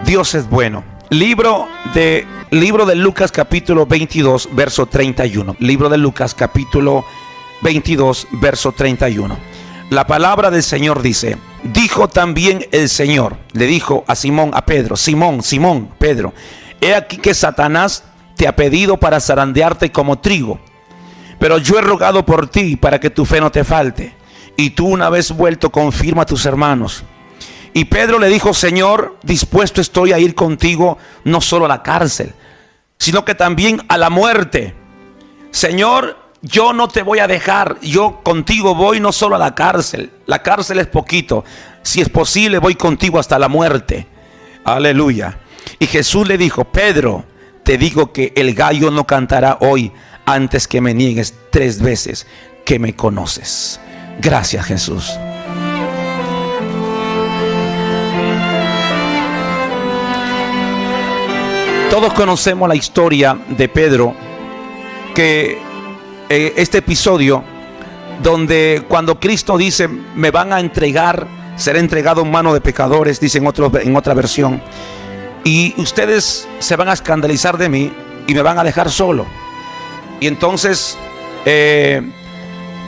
Dios es bueno. Libro de Lucas capítulo 22 verso 31. Libro de Lucas capítulo 22 verso 31. La palabra del Señor dice: dijo también el Señor, le dijo a Simón, a Pedro: Simón, Simón, Pedro, he aquí que Satanás te ha pedido para zarandearte como trigo, pero yo he rogado por ti para que tu fe no te falte, y tú, una vez vuelto, confirma a tus hermanos. Y Pedro le dijo: Señor, dispuesto estoy a ir contigo, no solo a la cárcel, sino que también a la muerte. Señor, yo no te voy a dejar, yo contigo voy, no solo a la cárcel es poquito, si es posible voy contigo hasta la muerte. Aleluya. Y Jesús le dijo: Pedro, te digo que el gallo no cantará hoy antes que me niegues 3 veces que me conoces. Gracias, Jesús. Todos conocemos la historia de Pedro, que este episodio donde cuando Cristo dice: me van a entregar, seré entregado en mano de pecadores, dice en otra versión, y ustedes se van a escandalizar de mí y me van a dejar solo. Y entonces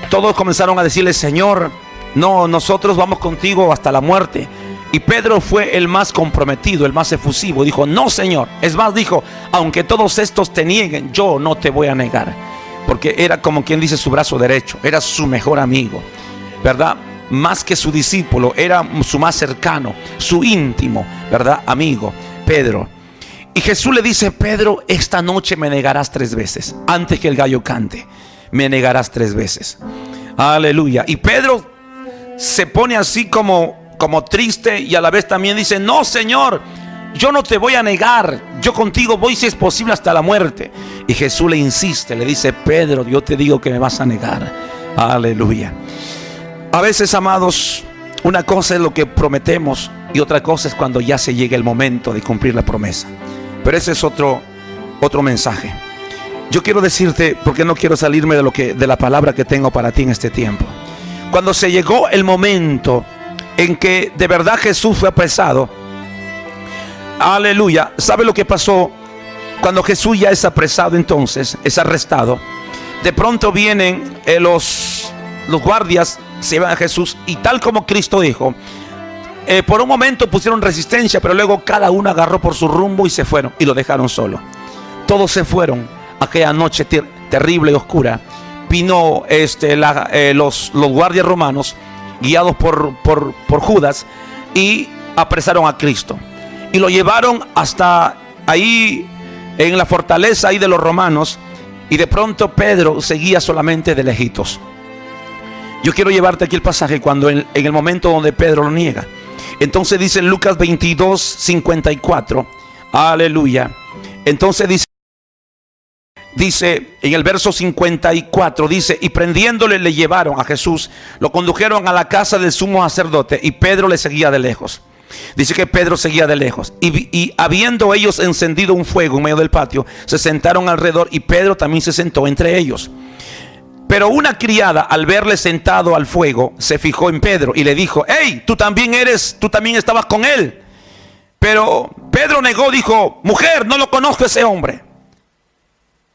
todos comenzaron a decirle: Señor, no, nosotros vamos contigo hasta la muerte. Y Pedro fue el más comprometido, el más efusivo. Dijo: no, Señor. Es más, dijo: aunque todos estos te nieguen, yo no te voy a negar. Porque era como quien dice su brazo derecho, era su mejor amigo, ¿verdad? Más que su discípulo, era su más cercano, su íntimo, ¿verdad? Amigo, Pedro. Y Jesús le dice: Pedro, esta noche me negarás 3 veces. Antes que el gallo cante, me negarás 3 veces. Aleluya. Y Pedro se pone así como triste, y a la vez también dice: no, Señor, yo no te voy a negar, yo contigo voy, si es posible, hasta la muerte. Y Jesús le insiste, le dice: Pedro, yo te digo que me vas a negar. Aleluya. A veces, amados, una cosa es lo que prometemos y otra cosa es cuando ya se llega el momento de cumplir la promesa. Pero ese es otro mensaje. Yo quiero decirte, porque no quiero salirme de la palabra que tengo para ti en este tiempo. Cuando se llegó el momento en que de verdad Jesús fue apresado, aleluya, ¿sabe lo que pasó? Cuando Jesús ya es apresado, entonces es arrestado, de pronto vienen los guardias, se llevan a Jesús, y tal como Cristo dijo, por un momento pusieron resistencia, pero luego cada uno agarró por su rumbo y se fueron, y lo dejaron solo. Todos se fueron aquella noche terrible y oscura. Vino los guardias romanos, guiados por Judas, y apresaron a Cristo y lo llevaron hasta ahí en la fortaleza ahí de los romanos. Y de pronto Pedro seguía solamente de lejitos. Yo quiero llevarte aquí el pasaje cuando en el momento donde Pedro lo niega. Entonces dice en Lucas 22, 54, aleluya. Entonces dice en el verso 54, dice: y prendiéndole le llevaron a Jesús, lo condujeron a la casa del sumo sacerdote, y Pedro le seguía de lejos. Dice que Pedro seguía de lejos, y habiendo ellos encendido un fuego en medio del patio, se sentaron alrededor, y Pedro también se sentó entre ellos. Pero una criada, al verle sentado al fuego, se fijó en Pedro y le dijo: hey, tú también estabas con él. Pero Pedro negó, dijo: mujer, no lo conozco a ese hombre.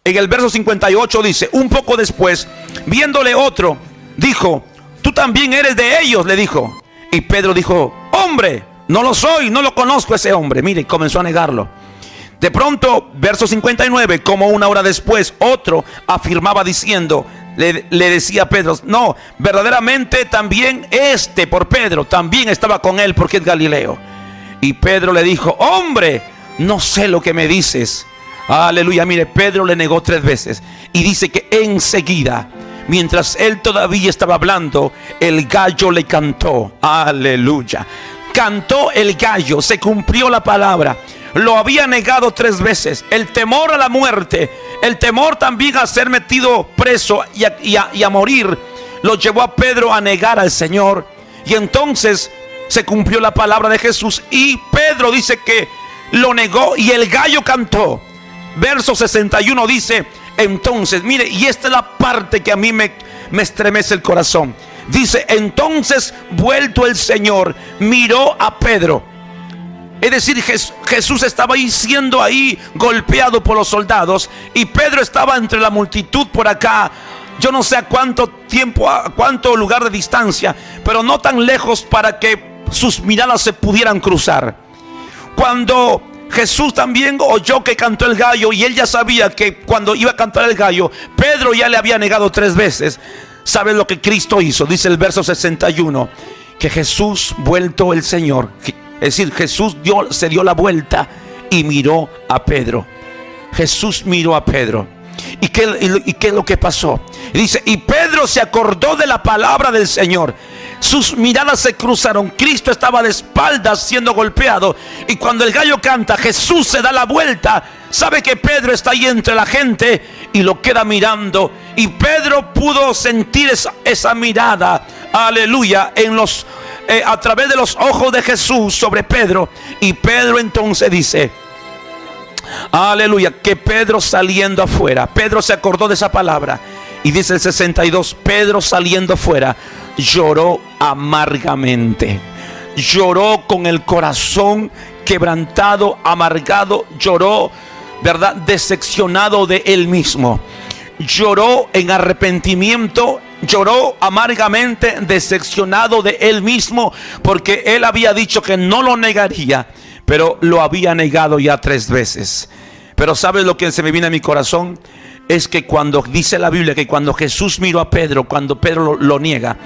En el verso 58 dice: un poco después, viéndole otro, dijo: tú también eres de ellos, le dijo. Y Pedro dijo: hombre, no lo soy, no lo conozco a ese hombre. Mire, comenzó a negarlo. De pronto, verso 59, como una hora después, otro afirmaba diciendo, le decía a Pedro: no, verdaderamente también por Pedro, también estaba con él, porque es Galileo. Y Pedro le dijo: hombre, no sé lo que me dices. Aleluya. Mire, Pedro le negó 3 veces. Y dice que enseguida, mientras él todavía estaba hablando, el gallo le cantó. Aleluya. Cantó el gallo, se cumplió la palabra. Lo había negado 3 veces. El temor a la muerte, el temor también a ser metido preso y a morir, lo llevó a Pedro a negar al Señor. Y entonces se cumplió la palabra de Jesús, y Pedro dice que lo negó y el gallo cantó. Verso 61 dice entonces, mire, y esta es la parte que a mí me estremece el corazón. Dice: entonces, vuelto el Señor, miró a Pedro Es decir, Jesús estaba ahí siendo ahí golpeado por los soldados, y Pedro estaba entre la multitud por acá. Yo no sé a cuánto tiempo, a cuánto lugar de distancia, pero no tan lejos para que sus miradas se pudieran cruzar. Cuando Jesús también oyó que cantó el gallo, y él ya sabía que cuando iba a cantar el gallo, Pedro ya le había negado 3 veces. ¿Sabes lo que Cristo hizo? Dice el verso 61, que Jesús, vuelto el Señor, es decir, Jesús se dio la vuelta y miró a Pedro. Jesús miró a Pedro. ¿Y qué es lo que pasó? Y dice, y Pedro se acordó de la palabra del Señor. Sus miradas se cruzaron. Cristo estaba de espaldas siendo golpeado, y cuando el gallo canta, Jesús se da la vuelta. Sabe que Pedro está ahí entre la gente y lo queda mirando, y Pedro pudo sentir esa mirada, aleluya, a través de los ojos de Jesús sobre Pedro. Y Pedro entonces dice, aleluya, que Pedro saliendo afuera, Pedro se acordó de esa palabra, y dice el 62, Pedro saliendo afuera lloró amargamente. Lloró con el corazón quebrantado, amargado, lloró, ¿verdad?, decepcionado de él mismo. Lloró en arrepentimiento, lloró amargamente, decepcionado de él mismo, porque él había dicho que no lo negaría, pero lo había negado ya 3 veces. Pero ¿sabes lo que se me viene a mi corazón? Es que cuando dice la Biblia que cuando Jesús miró a Pedro, cuando Pedro lo niega,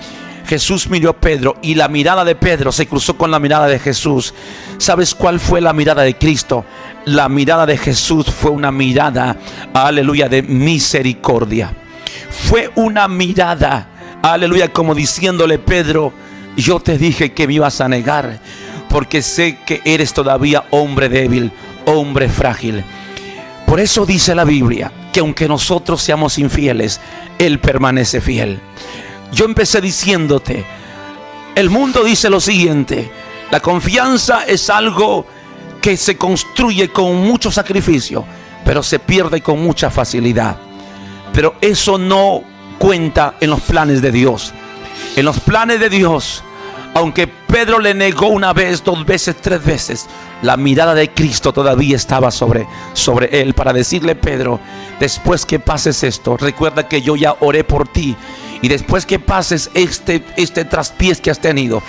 Jesús miró a Pedro, y la mirada de Pedro se cruzó con la mirada de Jesús. ¿Sabes cuál fue la mirada de Cristo? La mirada de Jesús fue una mirada, aleluya, de misericordia. Fue una mirada, aleluya, como diciéndole, Pedro, yo te dije que me ibas a negar, porque sé que eres todavía hombre débil, hombre frágil. Por eso dice la Biblia que aunque nosotros seamos infieles, Él permanece fiel. Yo empecé diciéndote, el mundo dice lo siguiente: la confianza es algo que se construye con mucho sacrificio, pero se pierde con mucha facilidad. Pero eso no cuenta en los planes de Dios. En los planes de Dios, aunque Pedro le negó 1 vez, 2 veces, 3 veces, la mirada de Cristo todavía estaba sobre él, para decirle, Pedro, después que pases esto, recuerda que yo ya oré por ti, y después que pases este traspiés que has tenido,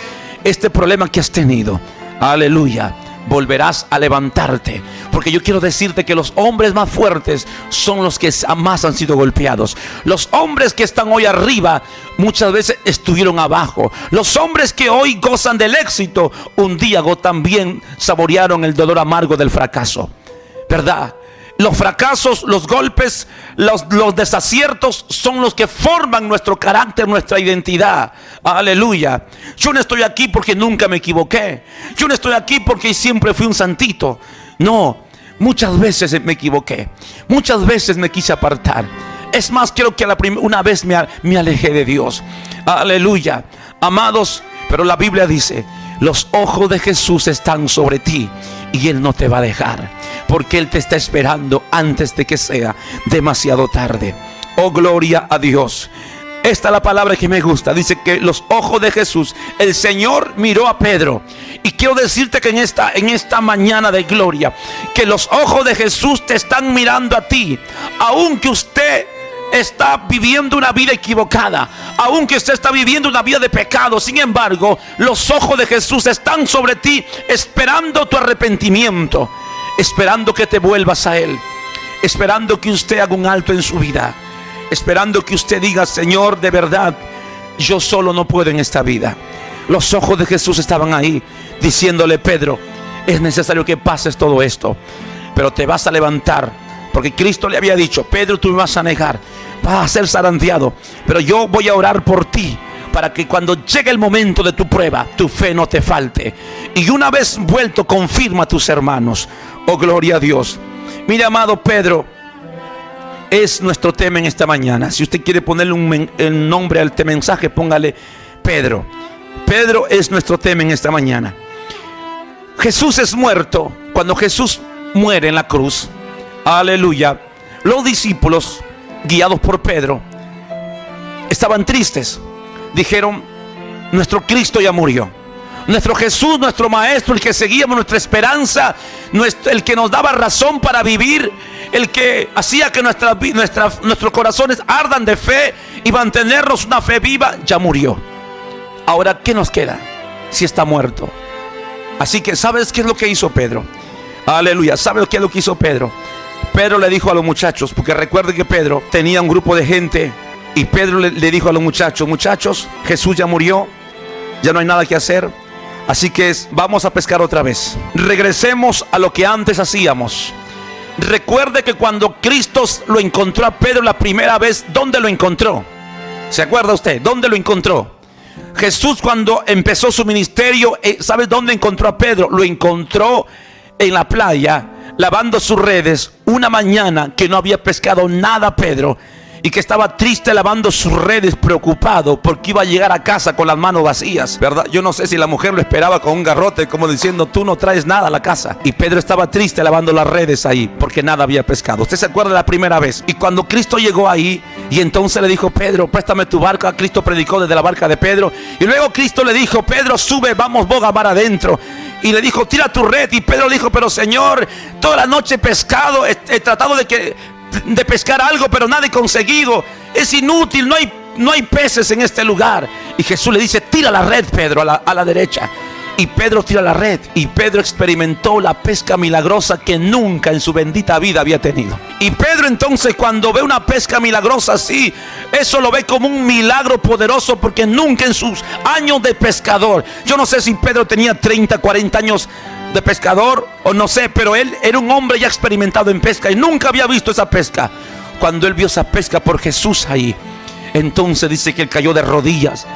este problema que has tenido, aleluya, volverás a levantarte. Porque yo quiero decirte que los hombres más fuertes son los que más han sido golpeados. Los hombres que están hoy arriba muchas veces estuvieron abajo. Los hombres que hoy gozan del éxito, un día también saborearon el dolor amargo del fracaso, ¿verdad? Los fracasos, los golpes, los desaciertos son los que forman nuestro carácter, nuestra identidad. Aleluya. Yo no estoy aquí porque nunca me equivoqué. Yo no estoy aquí porque siempre fui un santito. No, muchas veces me equivoqué. Muchas veces me quise apartar. Es más, creo que una vez me alejé de Dios. Aleluya. Amados, pero la Biblia dice, los ojos de Jesús están sobre ti, y Él no te va a dejar, porque Él te está esperando antes de que sea demasiado tarde. Oh, gloria a Dios. Esta es la palabra que me gusta. Dice que los ojos de Jesús, el Señor miró a Pedro. Y quiero decirte que en esta mañana de gloria, que los ojos de Jesús te están mirando a ti, aunque usted está viviendo una vida equivocada, aunque usted está viviendo una vida de pecado. Sin embargo, los ojos de Jesús están sobre ti, esperando tu arrepentimiento, esperando que te vuelvas a Él, esperando que usted haga un alto en su vida, esperando que usted diga, Señor, de verdad, yo solo no puedo en esta vida. Los ojos de Jesús estaban ahí, diciéndole, Pedro, es necesario que pases todo esto, pero te vas a levantar, porque Cristo le había dicho, Pedro, tú me vas a negar, vas a ser zarandeado, pero yo voy a orar por ti, para que cuando llegue el momento de tu prueba, tu fe no te falte. Y una vez vuelto, confirma a tus hermanos. Oh, gloria a Dios. Mire, amado, Pedro es nuestro tema en esta mañana. Si usted quiere ponerle el nombre al mensaje, póngale Pedro. Pedro es nuestro tema en esta mañana. Jesús es muerto. Cuando Jesús muere en la cruz, aleluya, los discípulos, guiados por Pedro, estaban tristes. Dijeron, nuestro Cristo ya murió. Nuestro Jesús, nuestro Maestro, el que seguíamos, nuestra esperanza, el que nos daba razón para vivir, el que hacía que nuestros corazones ardan de fe y mantenernos una fe viva, ya murió. Ahora, ¿qué nos queda si está muerto? Así que, ¿sabes qué es lo que hizo Pedro? Aleluya, ¿sabes qué es lo que hizo Pedro? Pedro le dijo a los muchachos, porque recuerden que Pedro tenía un grupo de gente, y Pedro le dijo a los muchachos: muchachos, Jesús ya murió, ya no hay nada que hacer, así que vamos a pescar otra vez. Regresemos a lo que antes hacíamos. Recuerde que cuando Cristo lo encontró a Pedro la primera vez, ¿dónde lo encontró? ¿Se acuerda usted? ¿Dónde lo encontró? Jesús, cuando empezó su ministerio, ¿sabes dónde encontró a Pedro? Lo encontró en la playa, lavando sus redes, una mañana que no había pescado nada Pedro, y que estaba triste lavando sus redes, preocupado porque iba a llegar a casa con las manos vacías, ¿verdad? Yo no sé si la mujer lo esperaba con un garrote, como diciendo: tú no traes nada a la casa. Y Pedro estaba triste lavando las redes ahí, porque nada había pescado. ¿Usted se acuerda de la primera vez? Y cuando Cristo llegó ahí, y entonces le dijo: Pedro, préstame tu barca. Cristo predicó desde la barca de Pedro. Y luego Cristo le dijo: Pedro, sube, vamos boga mar adentro. Y le dijo: tira tu red. Y Pedro le dijo: pero Señor, toda la noche he pescado, he tratado de pescar algo, pero nada he conseguido. Es inútil, no hay peces en este lugar. Y Jesús le dice: tira la red, Pedro, a la derecha. Y Pedro tira la red, y Pedro experimentó la pesca milagrosa que nunca en su bendita vida había tenido. Y Pedro, entonces, cuando ve una pesca milagrosa así, eso lo ve como un milagro poderoso, porque nunca en sus años de pescador, yo no sé si Pedro tenía 30, 40 años de pescador o no sé, pero él era un hombre ya experimentado en pesca y nunca había visto esa pesca. Cuando él vio esa pesca por Jesús ahí, entonces dice que él cayó de rodillas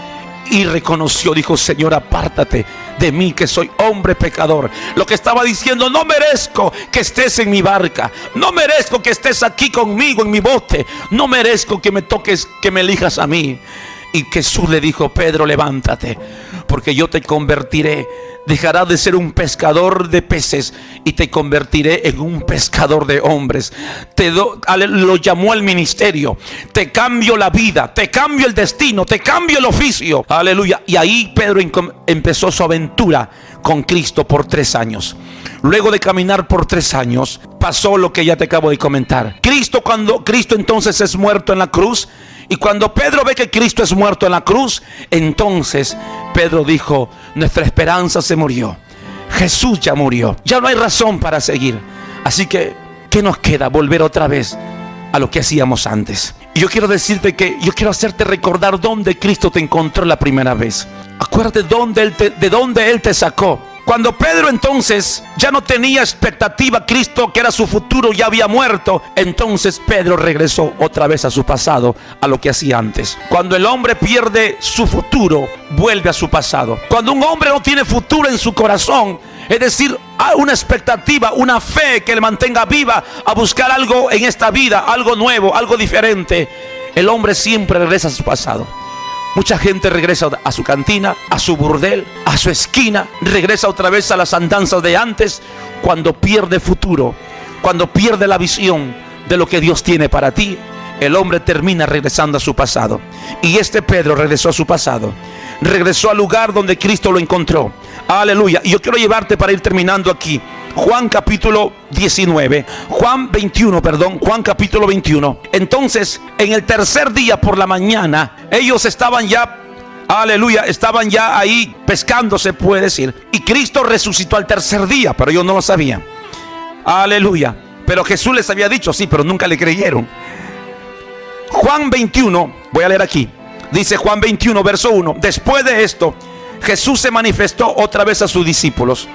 y reconoció, dijo: Señor, apártate de mí, que soy hombre pecador. Lo que estaba diciendo: no merezco que estés en mi barca, no merezco que estés aquí conmigo en mi bote, no merezco que me toques, que me elijas a mí. Y Jesús le dijo: Pedro, levántate, porque yo te convertiré. Dejarás de ser un pescador de peces y te convertiré en un pescador de hombres. Lo llamó al ministerio. Te cambio la vida, te cambio el destino, te cambio el oficio. Aleluya. Y ahí Pedro empezó su aventura con Cristo por 3 años. Luego de caminar por 3 años, pasó lo que ya te acabo de comentar. Cuando Cristo entonces es muerto en la cruz, y cuando Pedro ve que Cristo es muerto en la cruz, entonces Pedro dijo: nuestra esperanza se murió, Jesús ya murió, ya no hay razón para seguir. Así que, ¿qué nos queda? Volver otra vez a lo que hacíamos antes. Y yo quiero decirte que yo quiero hacerte recordar dónde Cristo te encontró la primera vez. Acuérdate de dónde Él te sacó. Cuando Pedro entonces ya no tenía expectativa, Cristo, que era su futuro, ya había muerto. Entonces Pedro regresó otra vez a su pasado, a lo que hacía antes. Cuando el hombre pierde su futuro, vuelve a su pasado. Cuando un hombre no tiene futuro en su corazón, es decir, hay una expectativa, una fe que le mantenga viva a buscar algo en esta vida, algo nuevo, algo diferente, el hombre siempre regresa a su pasado. Mucha gente regresa a su cantina, a su burdel, a su esquina, regresa otra vez a las andanzas de antes. Cuando pierde futuro, cuando pierde la visión de lo que Dios tiene para ti, el hombre termina regresando a su pasado. Y este Pedro regresó a su pasado, regresó al lugar donde Cristo lo encontró. Aleluya. Y yo quiero llevarte, para ir terminando aquí, Juan capítulo 19, Juan capítulo 21. Entonces, en el tercer día por la mañana, ellos estaban ya, aleluya, estaban ya ahí pescando, se puede decir. Y Cristo resucitó al tercer día, pero ellos no lo sabían. Aleluya. Pero Jesús les había dicho, sí, pero nunca le creyeron. Juan 21, voy a leer aquí. Dice Juan 21, verso 1. Después de esto, Jesús se manifestó otra vez a sus discípulos.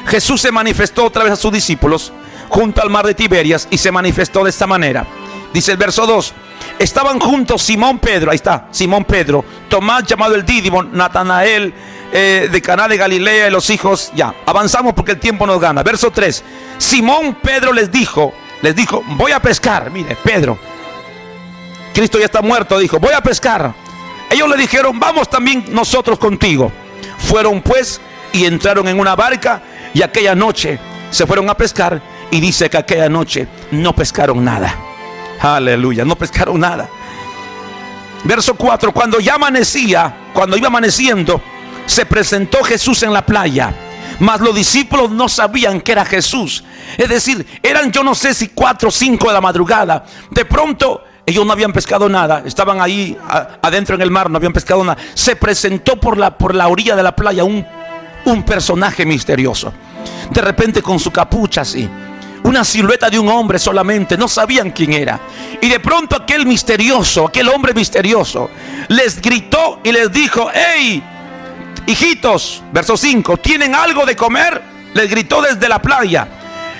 Jesús se manifestó otra vez a sus discípulos junto al mar de Tiberias, y se manifestó de esta manera. Dice el verso 2: estaban juntos Simón Pedro, ahí está, Simón Pedro, Tomás llamado el Dídimo, Natanael de Caná de Galilea y los hijos, ya, avanzamos porque el tiempo nos gana. Verso 3: Simón Pedro les dijo, voy a pescar. Mire, Pedro, Cristo ya está muerto, dijo, voy a pescar. Ellos le dijeron, vamos también nosotros contigo. Fueron pues y entraron en una barca, y aquella noche se fueron a pescar, y dice que aquella noche no pescaron nada. Aleluya, no pescaron nada. Verso 4: cuando iba amaneciendo, se presentó Jesús en la playa, mas los discípulos no sabían que era Jesús. Es decir, eran yo no sé si 4 o 5 de la madrugada. De pronto ellos no habían pescado nada, estaban ahí adentro en el mar, no habían pescado nada. Se presentó por la orilla de la playa un personaje misterioso. De repente con su capucha así, una silueta de un hombre solamente, no sabían quién era. Y de pronto aquel hombre misterioso les gritó y les dijo: hey, hijitos, verso 5, ¿tienen algo de comer? Les gritó desde la playa.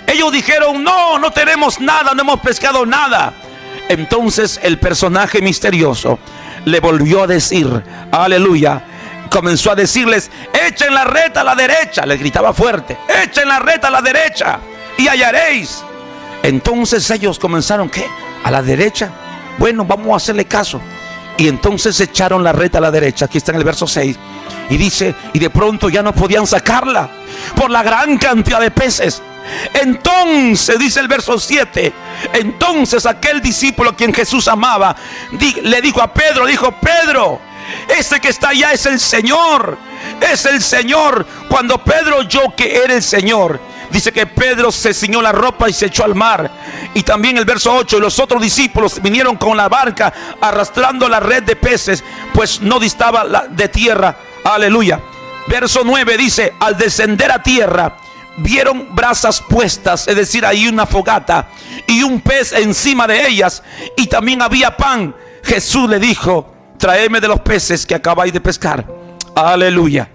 Ellos dijeron: no tenemos nada, no hemos pescado nada. Entonces el personaje misterioso le volvió a decir, aleluya, comenzó a decirles: echen la red a la derecha. Les gritaba fuerte: echen la red a la derecha y hallaréis. Entonces ellos comenzaron: ¿qué? ¿A la derecha? Bueno, vamos a hacerle caso. Y entonces echaron la red a la derecha. Aquí está en el verso 6. Y dice: y de pronto ya no podían sacarla por la gran cantidad de peces. Entonces, dice el verso 7, entonces aquel discípulo a quien Jesús amaba le dijo a Pedro, Pedro, ese que está allá es el Señor, es el Señor. Cuando Pedro oyó que era el Señor, dice que Pedro se ciñó la ropa y se echó al mar. Y también el verso 8, y los otros discípulos vinieron con la barca arrastrando la red de peces, pues no distaba de tierra. Aleluya. Verso 9 dice: al descender a tierra vieron brasas puestas, es decir, ahí una fogata y un pez encima de ellas, y también había pan. Jesús le dijo: tráeme de los peces que acabáis de pescar. Aleluya.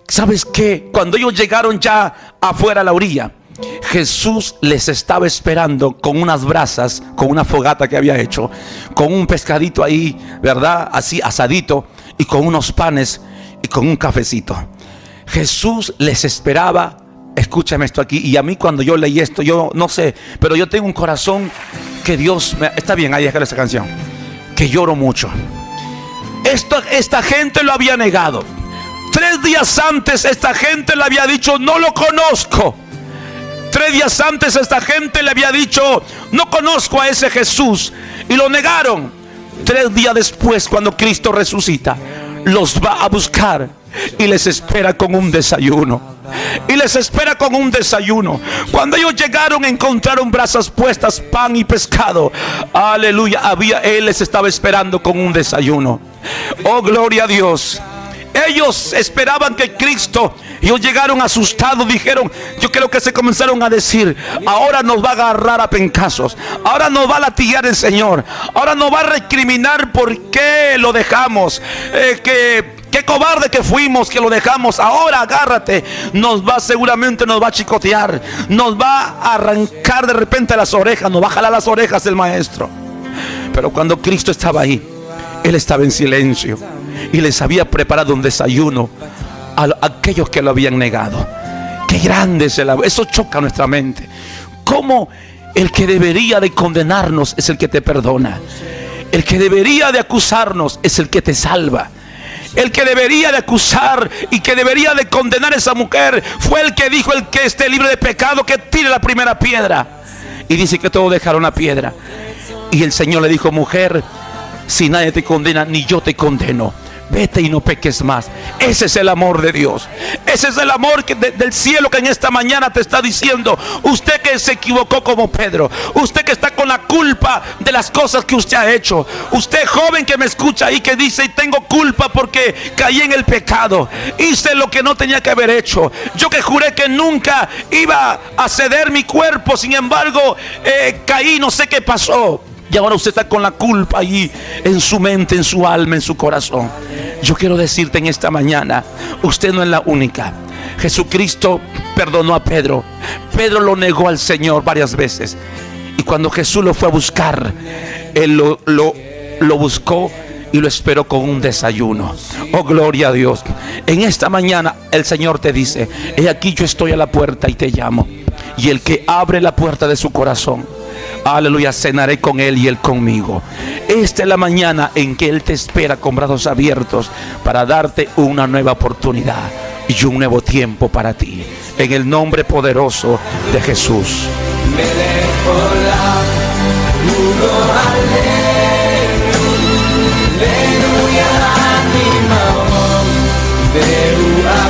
¿Sabes qué? Cuando ellos llegaron ya afuera a la orilla, Jesús les estaba esperando con unas brasas, con una fogata que había hecho, con un pescadito ahí, ¿verdad? Así asadito, y con unos panes y con un cafecito. Jesús les esperaba. Escúchame esto aquí. Y a mí cuando yo leí esto, yo no sé, pero yo tengo un corazón que Dios me... Está bien, ahí déjale esa canción. Que lloro mucho. Esta gente lo había negado. 3 días antes esta gente le había dicho: no lo conozco. 3 días antes esta gente le había dicho: no conozco a ese Jesús. Y lo negaron. 3 días después, cuando Cristo resucita, los va a buscar y les espera con un desayuno. Y les espera con un desayuno. Cuando ellos llegaron, encontraron brasas puestas, pan y pescado. Aleluya. Él les estaba esperando con un desayuno. Oh, gloria a Dios. Ellos esperaban que Cristo, ellos llegaron asustados, dijeron, yo creo que se comenzaron a decir: ahora nos va a agarrar a pencazos, ahora nos va a latigar el Señor, ahora nos va a recriminar por qué lo dejamos, qué cobarde que fuimos, que lo dejamos. Ahora agárrate, seguramente nos va a chicotear, nos va a arrancar de repente las orejas, nos va a jalar las orejas el maestro. Pero cuando Cristo estaba ahí, Él estaba en silencio y les había preparado un desayuno a aquellos que lo habían negado. Qué grande es el amor. Eso choca nuestra mente. Cómo el que debería de condenarnos es el que te perdona. El que debería de acusarnos es el que te salva. El que debería de acusar y que debería de condenar a esa mujer fue el que dijo: el que esté libre de pecado, que tire la primera piedra. Y dice que todos dejaron la piedra. Y el Señor le dijo: mujer, si nadie te condena, ni yo te condeno. Vete y no peques más. Ese es el amor de Dios. Ese es el amor del cielo, que en esta mañana te está diciendo: usted que se equivocó como Pedro, usted que está con la culpa de las cosas que usted ha hecho, usted joven que me escucha ahí, que dice: tengo culpa porque caí en el pecado, hice lo que no tenía que haber hecho, yo que juré que nunca iba a ceder mi cuerpo, sin embargo caí, no sé qué pasó. Y ahora usted está con la culpa ahí en su mente, en su alma, en su corazón. Yo quiero decirte en esta mañana: usted no es la única. Jesucristo perdonó a Pedro. Pedro lo negó al Señor varias veces. Y cuando Jesús lo fue a buscar, Él lo buscó y lo esperó con un desayuno. Oh, gloria a Dios. En esta mañana el Señor te dice: he aquí, yo estoy a la puerta y te llamo. Y el que abre la puerta de su corazón, aleluya, cenaré con él y él conmigo. Esta es la mañana en que Él te espera con brazos abiertos para darte una nueva oportunidad y un nuevo tiempo para ti. En el nombre poderoso de Jesús. Me dejo la aleluya, Perú.